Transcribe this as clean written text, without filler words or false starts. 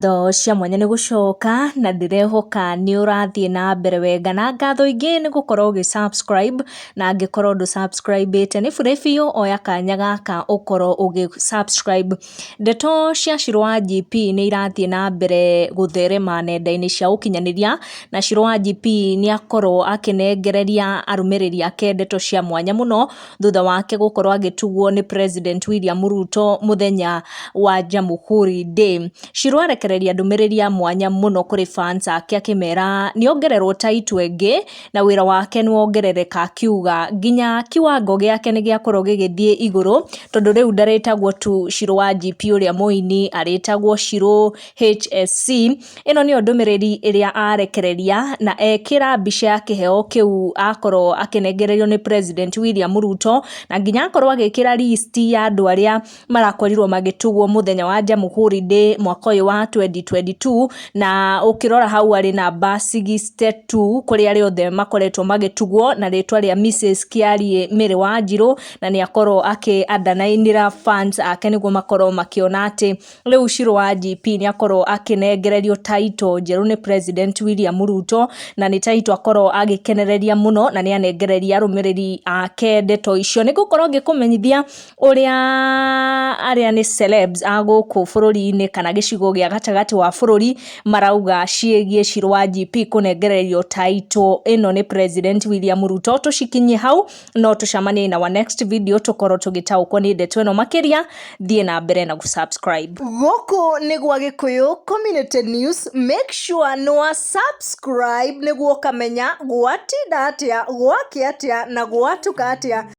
Tho cia mwanya nĩ gũcoka na ndĩrehoka nĩ ũrathiĩ na mbere wega na ngatho ingĩ nĩ gũkorwo ũgĩ subscribe na angĩkorwo ndũ subscribe-ĩte nĩ bũrĩ biũ oya kanya gaka ũkorwo ũgĩ subscribe. Ndeto cia Shirũ wa GP nĩ irathiĩ na mbere gũtherema nenda-inĩ cia ũkinyanĩria na Shirũ wa GP nĩ akorwo akĩnengereria arũmĩrĩri ake ndeto cia mwanya mũno thutha wake gũkorwo agĩtugwo nĩ President William Ruto mũthenya wa Jamhuri Day. Shirũ arekereria ndũmĩrĩri ya mwanya mũno kũrĩ fans ake akĩmera nĩongererwo title ĩngĩ na wĩra wake nĩwongerereka, akiuga nginya kiwango gĩake nĩ gĩakorwo gĩgĩthiĩ igũrũ tondũ rĩu ndarĩtagwo tu Shirũ wa GP ũrĩa mũini, arĩtagwo Shirũ HSC. Ĩno nĩyo ndũmĩrĩri ĩrĩa arekereria na ekĩra mbica ya kĩheo kĩu akorwo akĩnengererio nĩ President William Ruto na nginya akorwo agĩkĩra list ya andũ arĩa marakorirwo magĩtugwo mũthenya wa Jamhuri Day mwaka ũyũ wa 2022 na ũkĩrora hau arĩ namba 62 kũrĩ arĩa othe makoretwo magĩtugwo na rĩtwa rĩa Mrs Kiarie Mary Wanjirũ na nĩ akorwo akĩ-underline-ĩra fans ake nĩguo makorwo makĩona atĩ rĩu Shirũ wa GP nĩ akorwo akĩnengererio title njerũ nĩ President William Ruto na nĩ title akorwo agĩkenereria mũno na nĩ anengereria arũmĩrĩri ake ndeto icio nĩ gũkorwo ngĩkũmenyithia ũrĩa arĩa nĩ celebs a gũkũ bũrũri-inĩ kana gĩcigo gĩa gatagatĩ wa bũrũri marauga ciĩgiĩ Shirũ wa GP kũnengererio title ĩno nĩ President William Ruto. Tũcikinyie hau no tũcemanie na our next video tũkorwo tũgĩtaũkwo nĩ ndeto ĩno makĩria. Thiĩ na mbere na gũ-subscribe. Gũkũ nĩ gwa Gĩkũyũ Community News, make sure nĩ wa subscribe nĩguo ũkamenya gwatinda atĩa, gwakĩa atĩa na gwatuka atĩa.